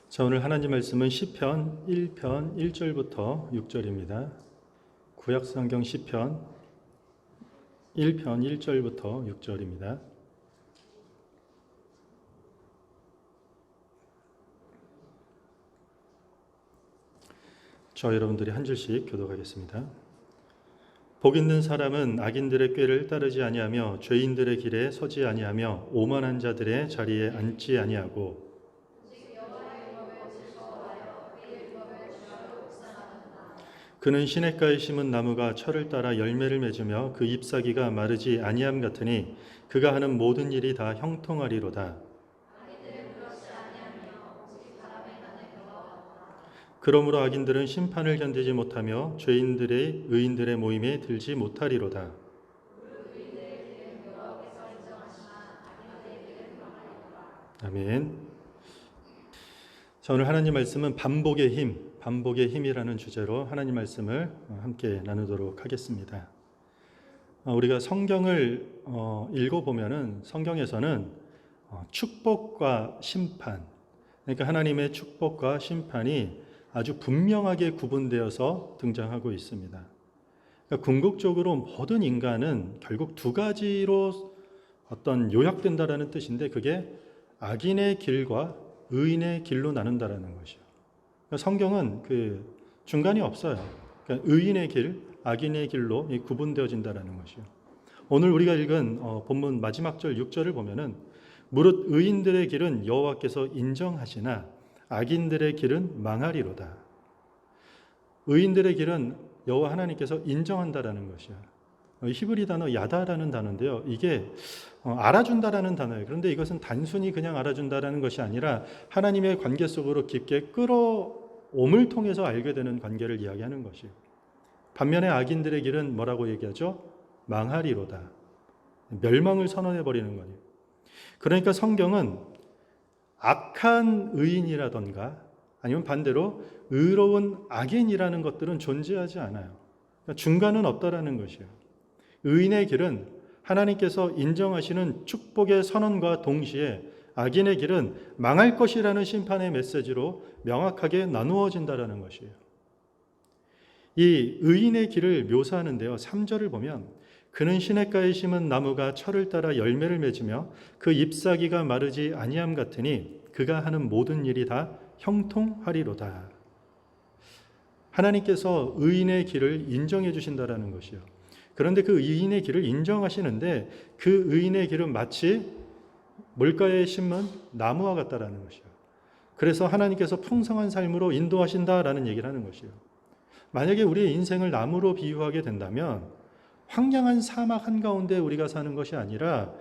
자, 오늘 하나님 말씀은 시편 1편 1절부터 6절입니다. 구약성경 시편 1편 1절부터 6절입니다. 저 여러분들이 한 줄씩 교독하겠습니다. 복 있는 사람은 악인들의 꾀를 따르지 아니하며 죄인들의 길에 서지 아니하며 오만한 자들의 자리에 앉지 아니하고 그는 시냇가에 심은 나무가 철을 따라 열매를 맺으며 그 잎사귀가 마르지 아니함 같으니 그가 하는 모든 일이 다 형통하리로다. 그러므로 악인들은 심판을 견디지 못하며 죄인들의 의인들의 모임에 들지 못하리로다. 아멘. 자, 오늘 하나님 말씀은 반복의 힘, 반복의 힘이라는 주제로 하나님 말씀을 함께 나누도록 하겠습니다. 우리가 성경을 읽어보면은 성경에서는 축복과 심판, 그러니까 하나님의 축복과 심판이 아주 분명하게 구분되어서 등장하고 있습니다. 그러니까 궁극적으로 모든 인간은 결국 두 가지로 어떤 요약된다라는 뜻인데 그게 악인의 길과 의인의 길로 나눈다라는 것이요. 그러니까 성경은 그 중간이 없어요. 그러니까 의인의 길, 악인의 길로 구분되어진다라는 것이요. 오늘 우리가 읽은 본문 마지막 절 6절을 보면은 무릇 의인들의 길은 여호와께서 인정하시나 악인들의 길은 망하리로다. 의인들의 길은 여호와 하나님께서 인정한다라는 것이요. 히브리 단어 야다라는 단어인데요. 이게 알아준다라는 단어예요. 그런데 이것은 단순히 그냥 알아준다라는 것이 아니라 하나님의 관계 속으로 깊게 끌어옴을 통해서 알게 되는 관계를 이야기하는 것이에요. 반면에 악인들의 길은 뭐라고 얘기하죠? 망하리로다. 멸망을 선언해 버리는 거예요. 그러니까 성경은 악한 의인이라던가 아니면 반대로 의로운 악인이라는 것들은 존재하지 않아요. 그러니까 중간은 없다라는 것이에요. 의인의 길은 하나님께서 인정하시는 축복의 선언과 동시에 악인의 길은 망할 것이라는 심판의 메시지로 명확하게 나누어진다라는 것이에요. 이 의인의 길을 묘사하는데요. 3절을 보면 그는 시냇가에 심은 나무가 철을 따라 열매를 맺으며 그 잎사귀가 마르지 아니함 같으니 그가 하는 모든 일이 다 형통하리로다. 하나님께서 의인의 길을 인정해 주신다라는 것이요. 그런데 그 의인의 길을 인정하시는데 그 의인의 길은 마치 물가에 심은 나무와 같다라는 것이요. 그래서 하나님께서 풍성한 삶으로 인도하신다라는 얘기를 하는 것이요. 만약에 우리의 인생을 나무로 비유하게 된다면 황량한 사막 한가운데 우리가 사는 것이 아니라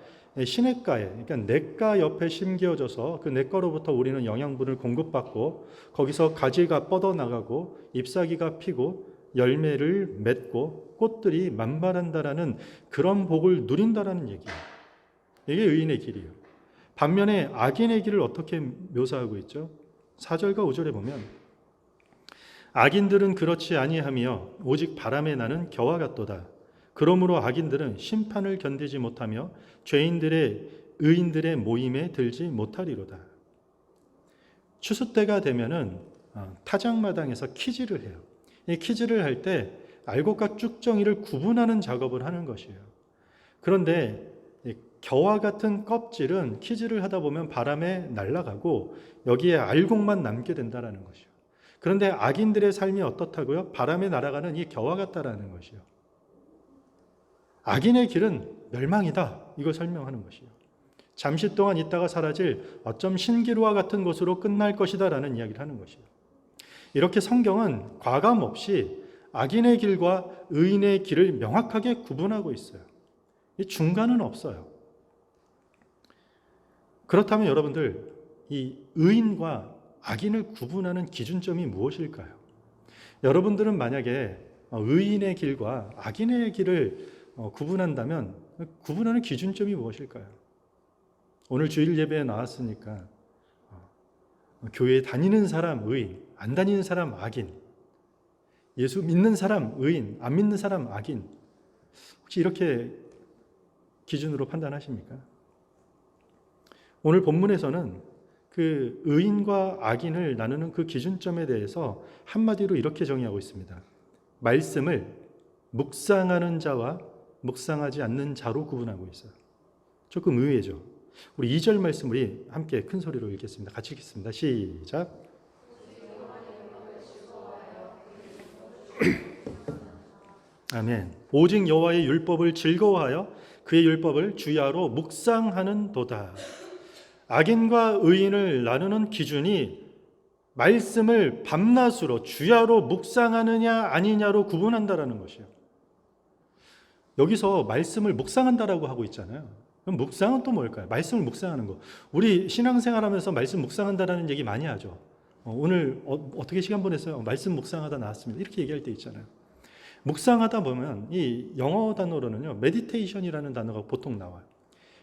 시냇가에, 그러니까 냇가 옆에 심겨져서 그 냇가로부터 우리는 영양분을 공급받고 거기서 가지가 뻗어나가고 잎사귀가 피고 열매를 맺고 꽃들이 만발한다라는 그런 복을 누린다라는 얘기예요. 이게 의인의 길이에요. 반면에 악인의 길을 어떻게 묘사하고 있죠? 4절과 5절에 보면 악인들은 그렇지 아니하며 오직 바람에 나는 겨와 같도다. 그러므로 악인들은 심판을 견디지 못하며 죄인들의 의인들의 모임에 들지 못하리로다. 추수 때가 되면은 타작마당에서 키질을 해요. 이 키질을 할 때 알곡과 쭉정이를 구분하는 작업을 하는 것이에요. 그런데 겨와 같은 껍질은 키질을 하다 보면 바람에 날아가고 여기에 알곡만 남게 된다는 것이요. 그런데 악인들의 삶이 어떻다고요? 바람에 날아가는 이 겨와 같다라는 것이요. 악인의 길은 멸망이다. 이걸 설명하는 것이요. 잠시 동안 있다가 사라질 어쩜 신기루와 같은 것으로 끝날 것이다 라는 이야기를 하는 것이요. 이렇게 성경은 과감 없이 악인의 길과 의인의 길을 명확하게 구분하고 있어요. 이 중간은 없어요. 그렇다면 여러분들, 이 의인과 악인을 구분하는 기준점이 무엇일까요? 여러분들은 만약에 의인의 길과 악인의 길을 구분한다면 구분하는 기준점이 무엇일까요? 오늘 주일 예배에 나왔으니까 교회에 다니는 사람 의인, 안 다니는 사람 악인, 예수 믿는 사람 의인, 안 믿는 사람 악인, 혹시 이렇게 기준으로 판단하십니까? 오늘 본문에서는 그 의인과 악인을 나누는 그 기준점에 대해서 한마디로 이렇게 정의하고 있습니다. 말씀을 묵상하는 자와 묵상하지 않는 자로 구분하고 있어요. 조금 의외죠. 우리 2절 말씀 우리 함께 큰 소리로 읽겠습니다. 같이 읽겠습니다. 시작. 아멘. 오직 여호와의 율법을 즐거워하여 그의 율법을 주야로 묵상하는 도다. 악인과 의인을 나누는 기준이 말씀을 밤낮으로 주야로 묵상하느냐 아니냐로 구분한다라는 것이에요. 여기서 말씀을 묵상한다라고 하고 있잖아요. 그럼 묵상은 또 뭘까요? 말씀을 묵상하는 거. 우리 신앙생활하면서 말씀 묵상한다라는 얘기 많이 하죠. 오늘 어떻게 시간 보냈어요? 말씀 묵상하다 나왔습니다. 이렇게 얘기할 때 있잖아요. 묵상하다 보면 이 영어 단어로는요, 메디테이션이라는 단어가 보통 나와요.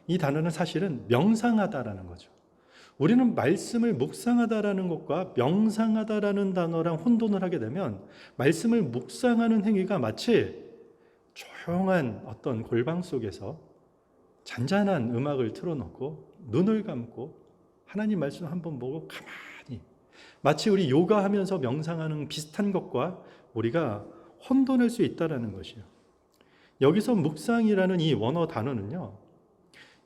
이 단어는 사실은 명상하다라는 거죠. 우리는 말씀을 묵상하다라는 것과 명상하다라는 단어랑 혼돈을 하게 되면 말씀을 묵상하는 행위가 마치 조용한 어떤 골방 속에서 잔잔한 음악을 틀어놓고 눈을 감고 하나님 말씀 한번 보고 가만히, 마치 우리 요가하면서 명상하는 비슷한 것과 우리가 혼돈할 수 있다는 것이에요. 여기서 묵상이라는 이 원어 단어는요,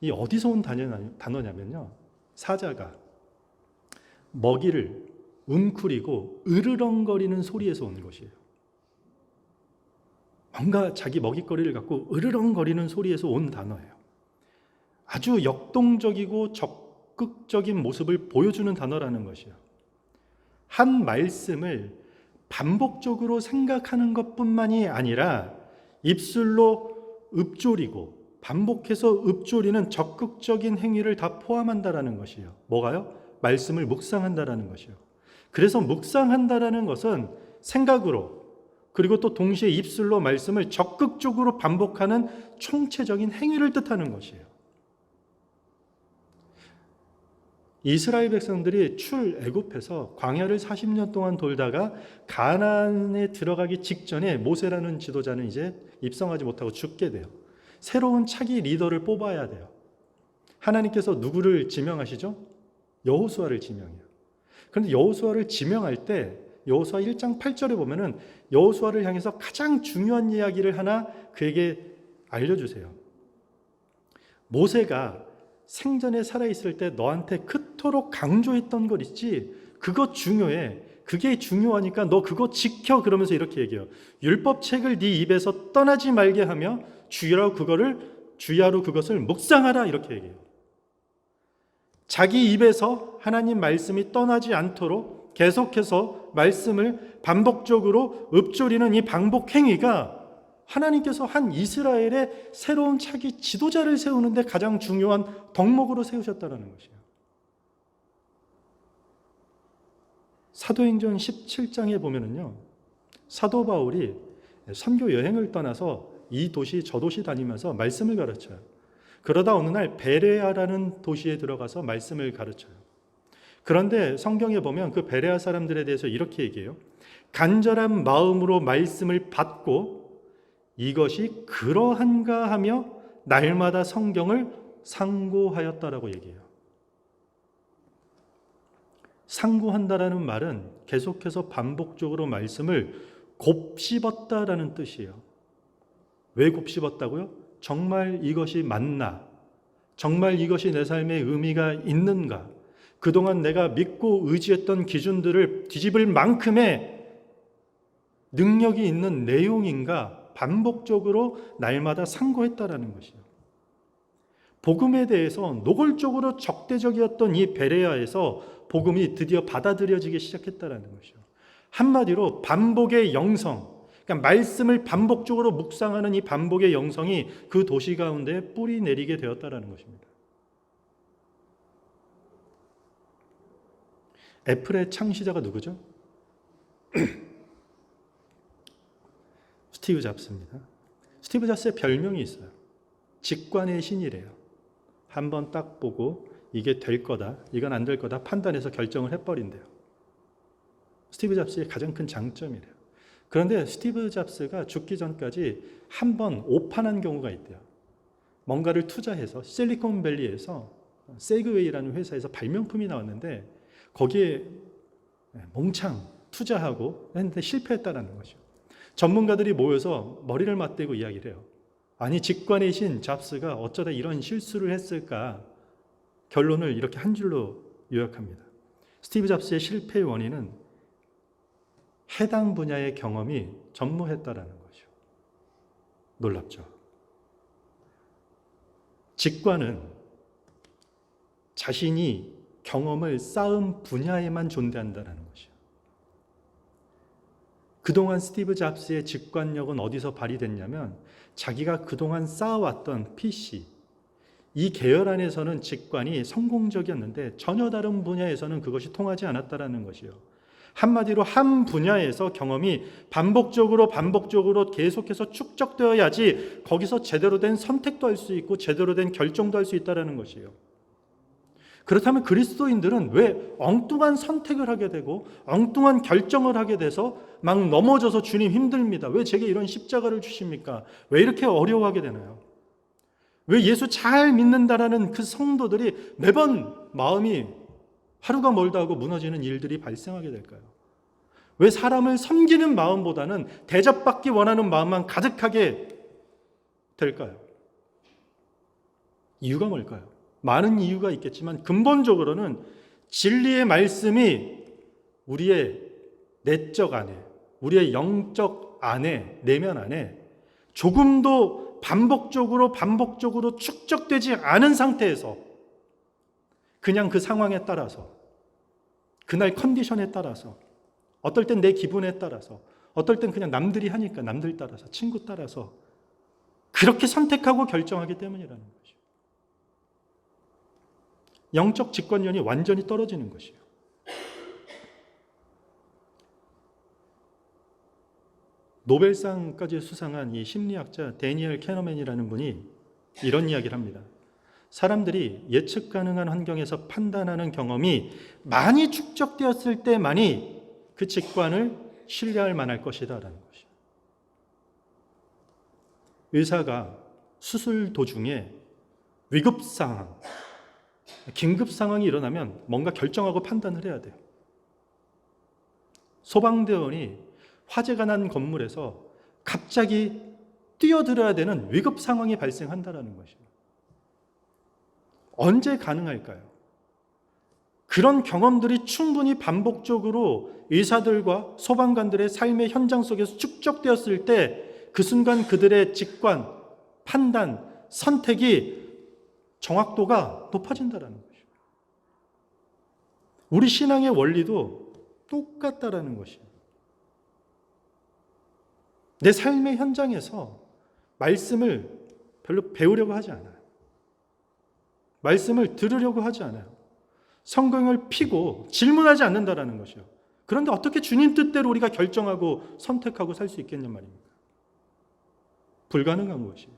이 어디서 온 단어냐면요, 사자가 먹이를 웅크리고 으르렁거리는 소리에서 온 것이에요. 뭔가 자기 먹잇거리를 갖고 으르렁거리는 소리에서 온 단어예요. 아주 역동적이고 적극적인 모습을 보여주는 단어라는 것이에요. 한 말씀을 반복적으로 생각하는 것뿐만이 아니라 입술로 읊조리고 반복해서 읊조리는 적극적인 행위를 다 포함한다라는 것이에요. 뭐가요? 말씀을 묵상한다라는 것이에요. 그래서 묵상한다라는 것은 생각으로, 그리고 또 동시에 입술로 말씀을 적극적으로 반복하는 총체적인 행위를 뜻하는 것이에요. 이스라엘 백성들이 출애굽해서 광야를 40년 동안 돌다가 가나안에 들어가기 직전에 모세라는 지도자는 이제 입성하지 못하고 죽게 돼요. 새로운 차기 리더를 뽑아야 돼요. 하나님께서 누구를 지명하시죠? 여호수아를 지명해요. 그런데 여호수아를 지명할 때 여호수아 1장 8절에 보면은 여호수아를 향해서 가장 중요한 이야기를 하나 그에게 알려주세요. 모세가 생전에 살아있을 때 너한테 그토록 강조했던 것 있지? 그거 중요해. 그게 중요하니까 너 그거 지켜. 그러면서 이렇게 얘기해요. 율법책을 네 입에서 떠나지 말게 하며 주야로 그것을 묵상하라. 이렇게 얘기해요. 자기 입에서 하나님 말씀이 떠나지 않도록 계속해서 말씀을 반복적으로 읊조리는 이 반복 행위가 하나님께서 한 이스라엘의 새로운 차기 지도자를 세우는데 가장 중요한 덕목으로 세우셨다는 것이에요. 사도행전 17장에 보면은요, 사도 바울이 선교 여행을 떠나서 이 도시 저 도시 다니면서 말씀을 가르쳐요. 그러다 어느 날 베레아라는 도시에 들어가서 말씀을 가르쳐요. 그런데 성경에 보면 그 베레아 사람들에 대해서 이렇게 얘기해요. 간절한 마음으로 말씀을 받고 이것이 그러한가 하며 날마다 성경을 상고하였다라고 얘기해요. 상고한다라는 말은 계속해서 반복적으로 말씀을 곱씹었다라는 뜻이에요. 왜 곱씹었다고요? 정말 이것이 맞나? 정말 이것이 내 삶에 의미가 있는가? 그동안 내가 믿고 의지했던 기준들을 뒤집을 만큼의 능력이 있는 내용인가? 반복적으로 날마다 상고했다라는 것이에요. 복음에 대해서 노골적으로 적대적이었던 이 베레아에서 복음이 드디어 받아들여지기 시작했다라는 것이에요. 한마디로 반복의 영성, 그러니까 말씀을 반복적으로 묵상하는 이 반복의 영성이 그 도시 가운데 뿌리 내리게 되었다라는 것입니다. 애플의 창시자가 누구죠? 스티브 잡스입니다. 스티브 잡스의 별명이 있어요. 직관의 신이래요. 한번 딱 보고 이게 될 거다, 이건 안 될 거다 판단해서 결정을 해버린대요. 스티브 잡스의 가장 큰 장점이래요. 그런데 스티브 잡스가 죽기 전까지 한 번 오판한 경우가 있대요. 뭔가를 투자해서 실리콘밸리에서 세그웨이라는 회사에서 발명품이 나왔는데 거기에 몽창 투자하고 했는데 실패했다라는 거죠. 전문가들이 모여서 머리를 맞대고 이야기를 해요. 아니, 직관이신 잡스가 어쩌다 이런 실수를 했을까? 결론을 이렇게 한 줄로 요약합니다. 스티브 잡스의 실패의 원인은 해당 분야의 경험이 전무했다라는 거죠. 놀랍죠? 직관은 자신이 경험을 쌓은 분야에만 존재한다는 것이요. 그동안 스티브 잡스의 직관력은 어디서 발휘됐냐면 자기가 그동안 쌓아왔던 PC, 이 계열 안에서는 직관이 성공적이었는데 전혀 다른 분야에서는 그것이 통하지 않았다는 것이요. 한마디로 한 분야에서 경험이 반복적으로 계속해서 축적되어야지 거기서 제대로 된 선택도 할 수 있고 제대로 된 결정도 할 수 있다는 것이에요. 그렇다면 그리스도인들은 왜 엉뚱한 선택을 하게 되고 엉뚱한 결정을 하게 돼서 막 넘어져서 주님 힘듭니다. 왜 제게 이런 십자가를 주십니까? 왜 이렇게 어려워하게 되나요? 왜 예수 잘 믿는다라는 그 성도들이 매번 마음이 하루가 멀다 하고 무너지는 일들이 발생하게 될까요? 왜 사람을 섬기는 마음보다는 대접받기 원하는 마음만 가득하게 될까요? 이유가 뭘까요? 많은 이유가 있겠지만 근본적으로는 진리의 말씀이 우리의 내적 안에, 우리의 영적 안에, 내면 안에 조금도 반복적으로 축적되지 않은 상태에서 그냥 그 상황에 따라서, 그날 컨디션에 따라서, 어떨 땐 내 기분에 따라서, 어떨 땐 그냥 남들이 하니까 남들 따라서, 친구 따라서 그렇게 선택하고 결정하기 때문이라는 거죠. 영적 직관력이 완전히 떨어지는 것이에요. 노벨상까지 수상한 이 심리학자 데니엘 캐너맨이라는 분이 이런 이야기를 합니다. 사람들이 예측 가능한 환경에서 판단하는 경험이 많이 축적되었을 때만이 그 직관을 신뢰할 만할 것이다라는 것이죠. 의사가 수술 도중에 위급 상황, 긴급 상황이 일어나면 뭔가 결정하고 판단을 해야 돼요. 소방대원이 화재가 난 건물에서 갑자기 뛰어들어야 되는 위급 상황이 발생한다는 것이에요. 언제 가능할까요? 그런 경험들이 충분히 반복적으로 의사들과 소방관들의 삶의 현장 속에서 축적되었을 때 그 순간 그들의 직관, 판단, 선택이 정확도가 높아진다는 것이죠. 우리 신앙의 원리도 똑같다라는 것이에요. 내 삶의 현장에서 말씀을 별로 배우려고 하지 않아요. 말씀을 들으려고 하지 않아요. 성경을 피고 질문하지 않는다라는 것이요. 그런데 어떻게 주님 뜻대로 우리가 결정하고 선택하고 살 수 있겠냔 말입니까? 불가능한 것이에요.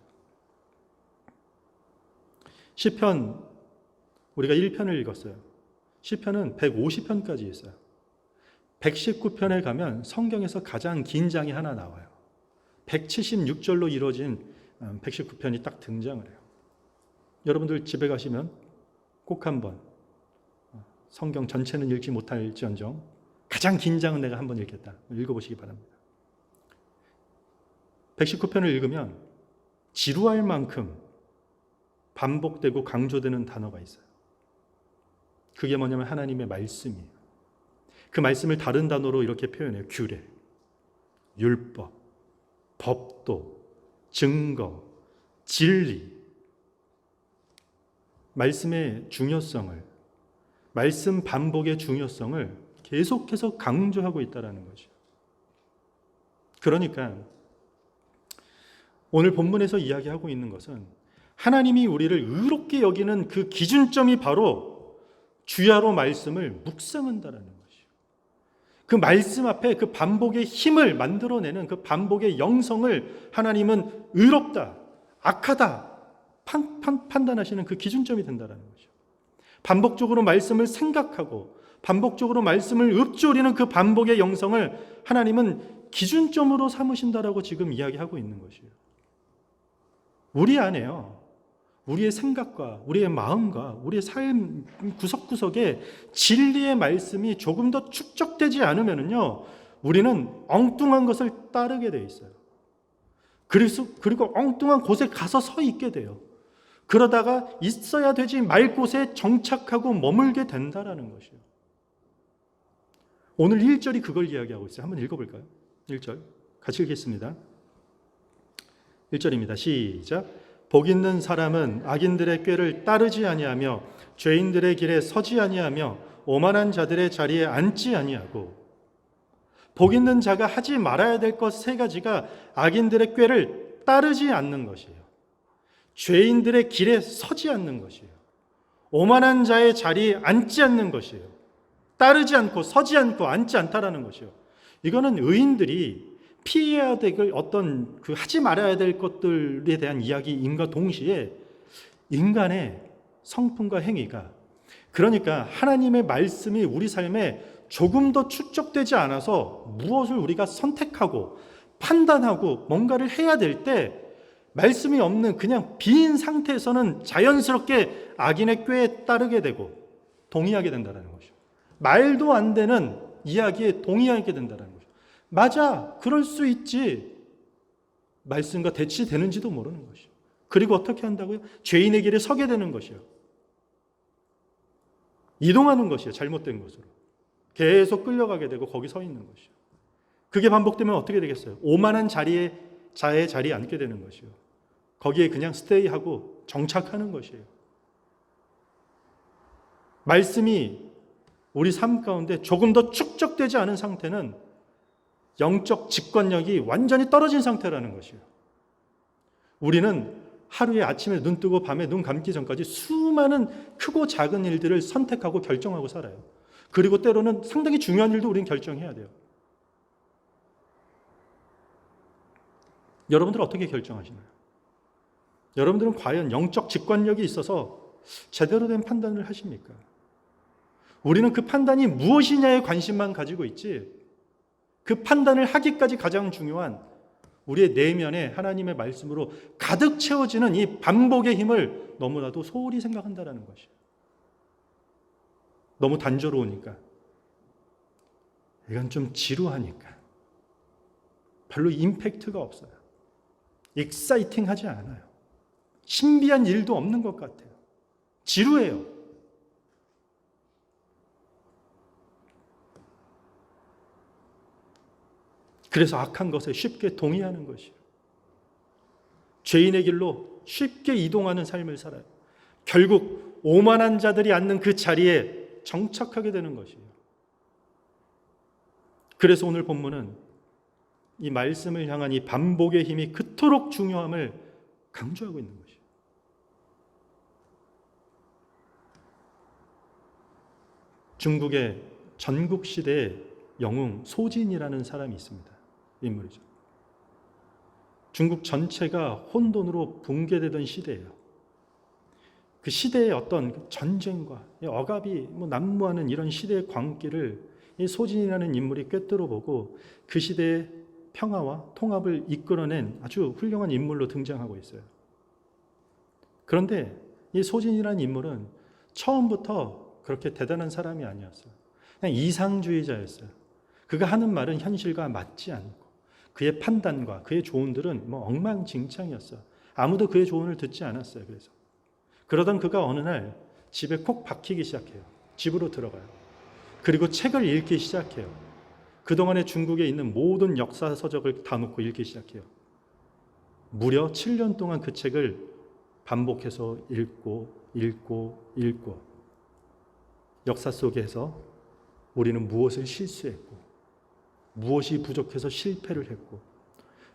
시편 우리가 1편을 읽었어요. 시편은 150편까지 있어요. 119편에 가면 성경에서 가장 긴 장이 하나 나와요. 176절로 이루어진 119편이 딱 등장을 해요. 여러분들 집에 가시면 꼭 한번 성경 전체는 읽지 못할지언정 가장 긴 장은 내가 한번 읽겠다. 읽어보시기 바랍니다. 119편을 읽으면 지루할 만큼 반복되고 강조되는 단어가 있어요. 그게 뭐냐면 하나님의 말씀이에요. 그 말씀을 다른 단어로 이렇게 표현해요. 규례, 율법, 법도, 증거, 진리. 말씀의 중요성을, 말씀 반복의 중요성을 계속해서 강조하고 있다는 거죠. 그러니까 오늘 본문에서 이야기하고 있는 것은 하나님이 우리를 의롭게 여기는 그 기준점이 바로 주야로 말씀을 묵상한다는 것이에요. 그 말씀 앞에 그 반복의 힘을 만들어내는 그 반복의 영성을 하나님은 의롭다, 악하다 판단하시는 그 기준점이 된다는 거죠. 반복적으로 말씀을 생각하고 반복적으로 말씀을 읊조리는 그 반복의 영성을 하나님은 기준점으로 삼으신다라고 지금 이야기하고 있는 것이에요. 우리 안에요. 우리의 생각과 우리의 마음과 우리의 삶 구석구석에 진리의 말씀이 조금 더 축적되지 않으면요, 우리는 엉뚱한 것을 따르게 돼 있어요. 그리고 엉뚱한 곳에 가서 서 있게 돼요. 그러다가 있어야 되지 말 곳에 정착하고 머물게 된다라는 것이에요. 오늘 1절이 그걸 이야기하고 있어요. 한번 읽어볼까요? 1절 같이 읽겠습니다. 1절입니다. 시작. 복 있는 사람은 악인들의 꾀를 따르지 아니하며 죄인들의 길에 서지 아니하며 오만한 자들의 자리에 앉지 아니하고. 복 있는 자가 하지 말아야 될 것 세 가지가 악인들의 꾀를 따르지 않는 것이에요. 죄인들의 길에 서지 않는 것이에요. 오만한 자의 자리에 앉지 않는 것이에요. 따르지 않고 서지 않고 앉지 않다라는 것이요. 이거는 의인들이 피해야 될 어떤 하지 말아야 될 것들에 대한 이야기인과 동시에 인간의 성품과 행위가, 그러니까 하나님의 말씀이 우리 삶에 조금 더 축적되지 않아서 무엇을 우리가 선택하고 판단하고 뭔가를 해야 될 때 말씀이 없는 그냥 빈 상태에서는 자연스럽게 악인의 꾀에 따르게 되고 동의하게 된다는 것이죠. 말도 안 되는 이야기에 동의하게 된다는 거죠. 맞아, 그럴 수 있지. 말씀과 대치되는지도 모르는 것이요. 그리고 어떻게 한다고요? 죄인의 길에 서게 되는 것이요. 이동하는 것이요. 잘못된 것으로. 계속 끌려가게 되고 거기 서 있는 것이요. 그게 반복되면 어떻게 되겠어요? 오만한 자의 자리에 앉게 되는 것이요. 거기에 그냥 스테이하고 정착하는 것이에요. 말씀이 우리 삶 가운데 조금 더 축적되지 않은 상태는 영적 직관력이 완전히 떨어진 상태라는 것이에요. 우리는 하루에 아침에 눈 뜨고 밤에 눈 감기 전까지 수많은 크고 작은 일들을 선택하고 결정하고 살아요. 그리고 때로는 상당히 중요한 일도 우리는 결정해야 돼요. 여러분들은 어떻게 결정하시나요? 여러분들은 과연 영적 직관력이 있어서 제대로 된 판단을 하십니까? 우리는 그 판단이 무엇이냐에 관심만 가지고 있지, 그 판단을 하기까지 가장 중요한 우리의 내면에 하나님의 말씀으로 가득 채워지는 이 반복의 힘을 너무나도 소홀히 생각한다는 것이에요. 너무 단조로우니까, 이건 좀 지루하니까, 별로 임팩트가 없어요. 익사이팅하지 않아요. 신비한 일도 없는 것 같아요. 지루해요. 그래서 악한 것에 쉽게 동의하는 것이에요. 죄인의 길로 쉽게 이동하는 삶을 살아요. 결국 오만한 자들이 앉는 그 자리에 정착하게 되는 것이에요. 그래서 오늘 본문은 이 말씀을 향한 이 반복의 힘이 그토록 중요함을 강조하고 있는 것이에요. 중국의 전국시대의 영웅 소진이라는 사람이 있습니다. 인물이죠. 중국 전체가 혼돈으로 붕괴되던 시대예요. 그 시대의 어떤 전쟁과 억압이 난무하는 이런 시대의 광기를 이 소진이라는 인물이 꿰뚫어보고 그 시대의 평화와 통합을 이끌어낸 아주 훌륭한 인물로 등장하고 있어요. 그런데 이 소진이라는 인물은 처음부터 그렇게 대단한 사람이 아니었어요. 그냥 이상주의자였어요. 그가 하는 말은 현실과 맞지 않고 그의 판단과 그의 조언들은 엉망진창이었어요. 아무도 그의 조언을 듣지 않았어요. 그러던 그가 어느 날 집에 콕 박히기 시작해요. 집으로 들어가요. 그리고 책을 읽기 시작해요. 그동안에 중국에 있는 모든 역사 서적을 다 놓고 읽기 시작해요. 무려 7년 동안 그 책을 반복해서 읽고 역사 속에서 우리는 무엇을 실수했고 무엇이 부족해서 실패를 했고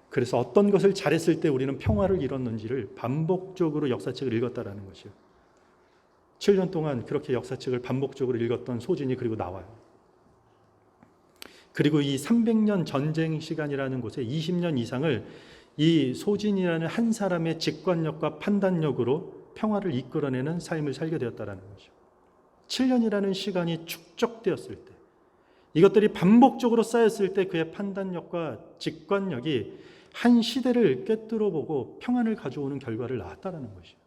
그래서 어떤 것을 잘했을 때 우리는 평화를 이뤘는지를 반복적으로 역사책을 읽었다라는 것이에요. 7년 동안 그렇게 역사책을 반복적으로 읽었던 소진이 그리고 나와요. 그리고 이 300년 전쟁 시간이라는 곳에 20년 이상을 이 소진이라는 한 사람의 직관력과 판단력으로 평화를 이끌어내는 삶을 살게 되었다라는 거죠. 7년이라는 시간이 축적되었을 때, 이것들이 반복적으로 쌓였을 때 그의 판단력과 직관력이 한 시대를 꿰뚫어보고 평안을 가져오는 결과를 낳았다라는 것이에요.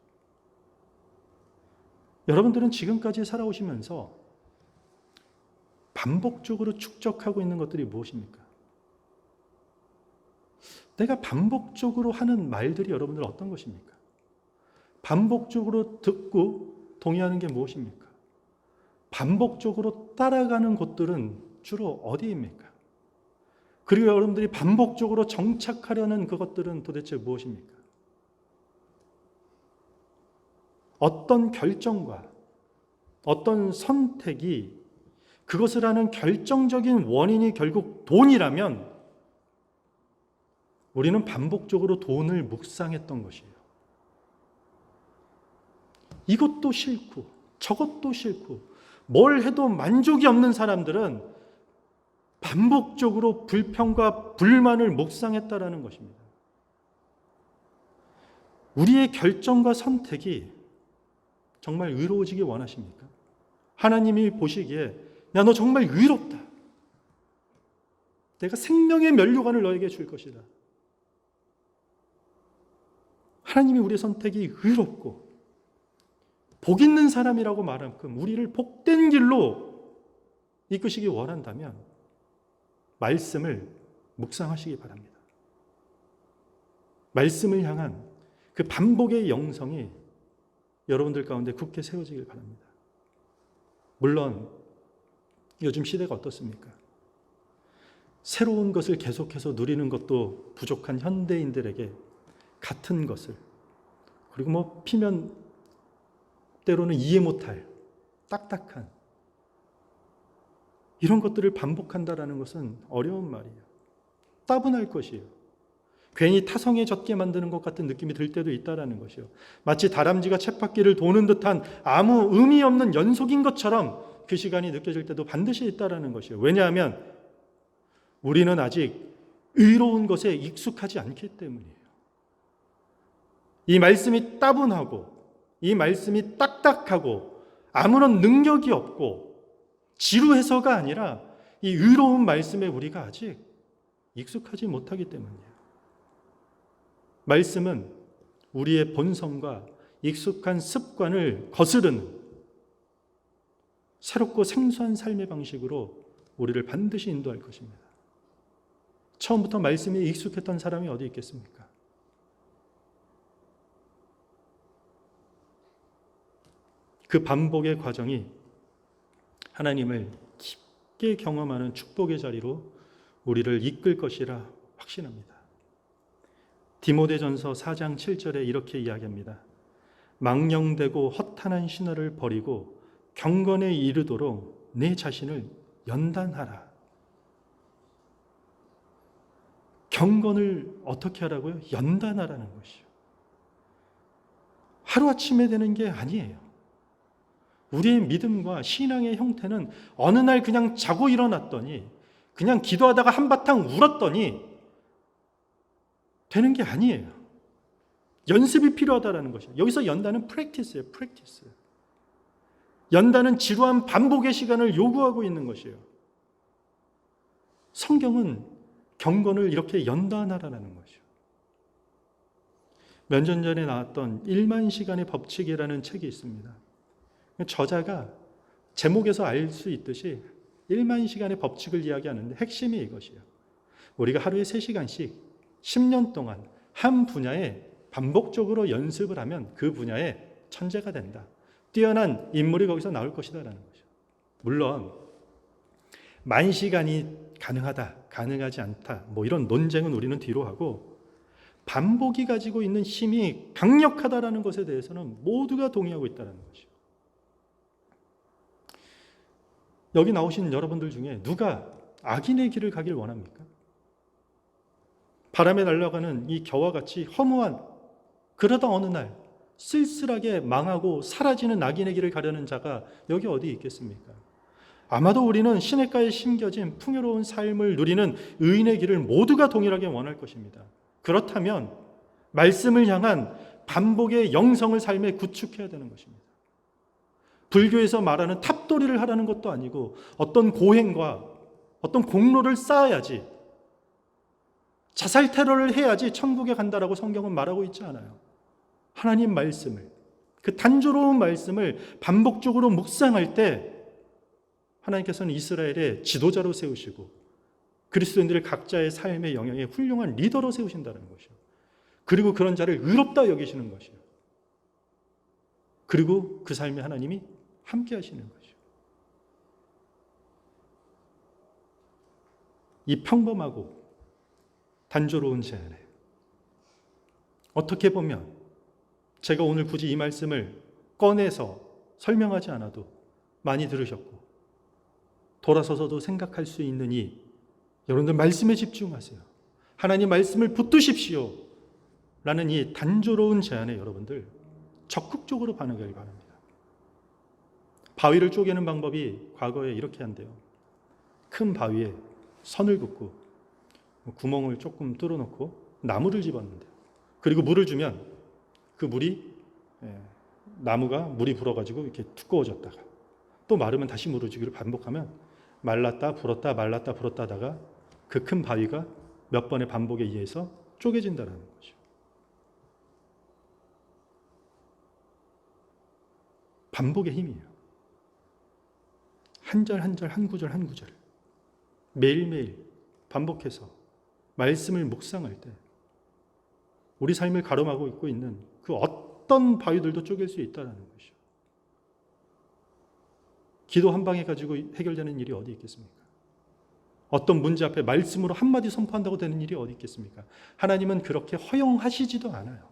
여러분들은 지금까지 살아오시면서 반복적으로 축적하고 있는 것들이 무엇입니까? 내가 반복적으로 하는 말들이 여러분들 어떤 것입니까? 반복적으로 듣고 동의하는 게 무엇입니까? 반복적으로 따라가는 곳들은 주로 어디입니까? 그리고 여러분들이 반복적으로 정착하려는 그것들은 도대체 무엇입니까? 어떤 결정과 어떤 선택이 그것을 하는 결정적인 원인이 결국 돈이라면 우리는 반복적으로 돈을 묵상했던 것이에요. 이것도 싫고 저것도 싫고 뭘 해도 만족이 없는 사람들은 반복적으로 불평과 불만을 묵상했다라는 것입니다. 우리의 결정과 선택이 정말 의로워지기 원하십니까? 하나님이 보시기에 야, 너 정말 의롭다. 내가 생명의 면류관을 너에게 줄 것이다. 하나님이 우리의 선택이 의롭고 복 있는 사람이라고 말할 만큼 우리를 복된 길로 이끄시기 원한다면 말씀을 묵상하시기 바랍니다. 말씀을 향한 그 반복의 영성이 여러분들 가운데 굳게 세워지길 바랍니다. 물론 요즘 시대가 어떻습니까? 새로운 것을 계속해서 누리는 것도 부족한 현대인들에게 같은 것을, 그리고 피면 때로는 이해 못할 딱딱한 이런 것들을 반복한다라는 것은 어려운 말이에요. 따분할 것이에요. 괜히 타성에 젖게 만드는 것 같은 느낌이 들 때도 있다라는 것이요. 마치 다람쥐가 쳇바퀴를 도는 듯한 아무 의미 없는 연속인 것처럼 그 시간이 느껴질 때도 반드시 있다라는 것이요. 왜냐하면 우리는 아직 의로운 것에 익숙하지 않기 때문이에요. 이 말씀이 따분하고 이 말씀이 딱딱하고 아무런 능력이 없고 지루해서가 아니라 이 의로운 말씀에 우리가 아직 익숙하지 못하기 때문이에요. 말씀은 우리의 본성과 익숙한 습관을 거스르는 새롭고 생소한 삶의 방식으로 우리를 반드시 인도할 것입니다. 처음부터 말씀에 익숙했던 사람이 어디 있겠습니까? 그 반복의 과정이 하나님을 깊게 경험하는 축복의 자리로 우리를 이끌 것이라 확신합니다. 디모데전서 4장 7절에 이렇게 이야기합니다. 망령되고 허탄한 신화를 버리고 경건에 이르도록 내 자신을 연단하라. 경건을 어떻게 하라고요? 연단하라는 것이요. 하루아침에 되는 게 아니에요. 우리의 믿음과 신앙의 형태는 어느 날 그냥 자고 일어났더니 그냥 기도하다가 한바탕 울었더니 되는 게 아니에요. 연습이 필요하다는 것이에요. 여기서 연단은 프랙티스예요. 프랙티스. 연단은 지루한 반복의 시간을 요구하고 있는 것이에요. 성경은 경건을 이렇게 연단하라는 것이죠. 몇 년 전에 나왔던 1만 시간의 법칙이라는 책이 있습니다. 저자가 제목에서 알 수 있듯이 1만 시간의 법칙을 이야기하는데 핵심이 이것이에요. 우리가 하루에 3시간씩 10년 동안 한 분야에 반복적으로 연습을 하면 그 분야에 천재가 된다. 뛰어난 인물이 거기서 나올 것이다라는 거죠. 물론 10,000시간이 가능하다, 가능하지 않다, 이런 논쟁은 우리는 뒤로 하고 반복이 가지고 있는 힘이 강력하다라는 것에 대해서는 모두가 동의하고 있다는 것이죠. 여기 나오신 여러분들 중에 누가 악인의 길을 가길 원합니까? 바람에 날아가는 이 겨와 같이 허무한, 그러다 어느 날 쓸쓸하게 망하고 사라지는 악인의 길을 가려는 자가 여기 어디 있겠습니까? 아마도 우리는 시냇가에 심겨진 풍요로운 삶을 누리는 의인의 길을 모두가 동일하게 원할 것입니다. 그렇다면 말씀을 향한 반복의 영성을 삶에 구축해야 되는 것입니다. 불교에서 말하는 탑도리를 하라는 것도 아니고 어떤 고행과 어떤 공로를 쌓아야지, 자살 테러를 해야지 천국에 간다라고 성경은 말하고 있지 않아요. 하나님 말씀을, 그 단조로운 말씀을 반복적으로 묵상할 때 하나님께서는 이스라엘의 지도자로 세우시고 그리스도인들을 각자의 삶의 영역에 훌륭한 리더로 세우신다는 것이요. 그리고 그런 자를 의롭다 여기시는 것이요. 그리고 그 삶에 하나님이 함께 하시는 것이요. 이 평범하고 단조로운 제안에 어떻게 보면 제가 오늘 굳이 이 말씀을 꺼내서 설명하지 않아도 많이 들으셨고 돌아서서도 생각할 수 있는 이 여러분들 말씀에 집중하세요. 하나님 말씀을 붙드십시오. 라는 이 단조로운 제안에 여러분들 적극적으로 반응하길 바랍니다. 바위를 쪼개는 방법이 과거에 이렇게 한대요. 큰 바위에 선을 긋고 구멍을 조금 뚫어놓고 나무를 집었는데요. 그리고 물을 주면 그 물이 나무가 물이 불어가지고 이렇게 두꺼워졌다가 또 마르면 다시 물을 주기를 반복하면 말랐다 불었다 말랐다 불었다 하다가 그 큰 바위가 몇 번의 반복에 의해서 쪼개진다는 거죠. 반복의 힘이에요. 한 절 한 절 한 구절 한 구절 매일매일 반복해서 말씀을 묵상할 때 우리 삶을 가로막고 있고 있는 그 어떤 바위들도 쪼갤 수 있다는 것이죠. 기도 한 방에 가지고 해결되는 일이 어디 있겠습니까? 어떤 문제 앞에 말씀으로 한마디 선포한다고 되는 일이 어디 있겠습니까? 하나님은 그렇게 허용하시지도 않아요.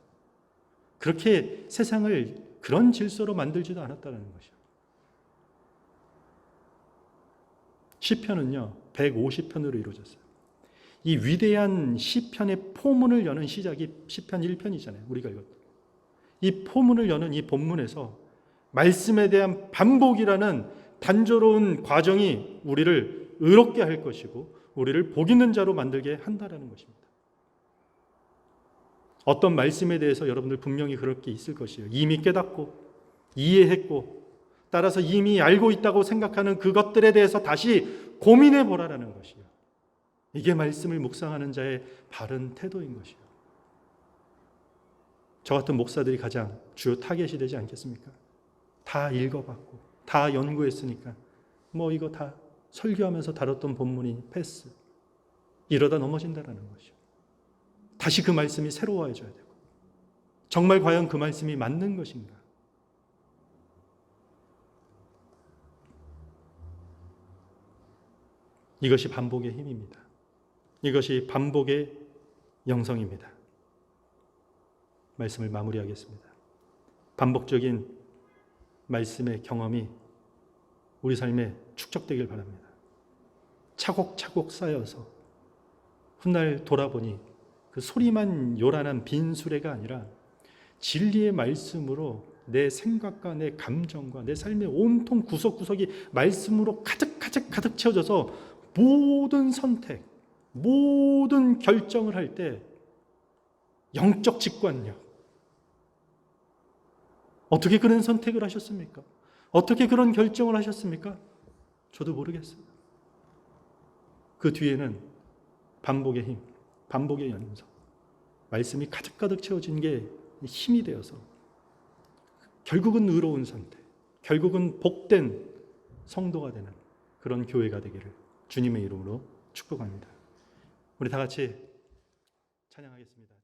그렇게 세상을 그런 질서로 만들지도 않았다는 것이죠. 시편은요 150편으로 이루어졌어요. 이 위대한 시편의 포문을 여는 시작이 시편 1편이잖아요. 우리가 읽었던 이 포문을 여는 이 본문에서 말씀에 대한 반복이라는 단조로운 과정이 우리를 의롭게 할 것이고 우리를 복 있는 자로 만들게 한다는 것입니다. 어떤 말씀에 대해서 여러분들 분명히 그럴 게 있을 것이에요. 이미 깨닫고 이해했고 따라서 이미 알고 있다고 생각하는 그것들에 대해서 다시 고민해 보라라는 것이에요. 이게 말씀을 묵상하는 자의 바른 태도인 것이에요. 저 같은 목사들이 가장 주요 타겟이 되지 않겠습니까? 다 읽어봤고 다 연구했으니까 뭐 이거 다 설교하면서 다뤘던 본문이 패스. 이러다 넘어진다는 것이죠. 다시 그 말씀이 새로워져야 되고 정말 과연 그 말씀이 맞는 것인가? 이것이 반복의 힘입니다. 이것이 반복의 영성입니다. 말씀을 마무리하겠습니다. 반복적인 말씀의 경험이 우리 삶에 축적되길 바랍니다. 차곡차곡 쌓여서 훗날 돌아보니 그 소리만 요란한 빈 수레가 아니라 진리의 말씀으로 내 생각과 내 감정과 내 삶의 온통 구석구석이 말씀으로 가득 채워져서 모든 선택, 모든 결정을 할 때 영적 직관력. 어떻게 그런 선택을 하셨습니까? 어떻게 그런 결정을 하셨습니까? 저도 모르겠어요. 그 뒤에는 반복의 힘, 반복의 연속, 말씀이 가득 채워진 게 힘이 되어서 결국은 의로운 선택, 결국은 복된 성도가 되는 그런 교회가 되기를 주님의 이름으로 축복합니다. 우리 다 같이 찬양하겠습니다.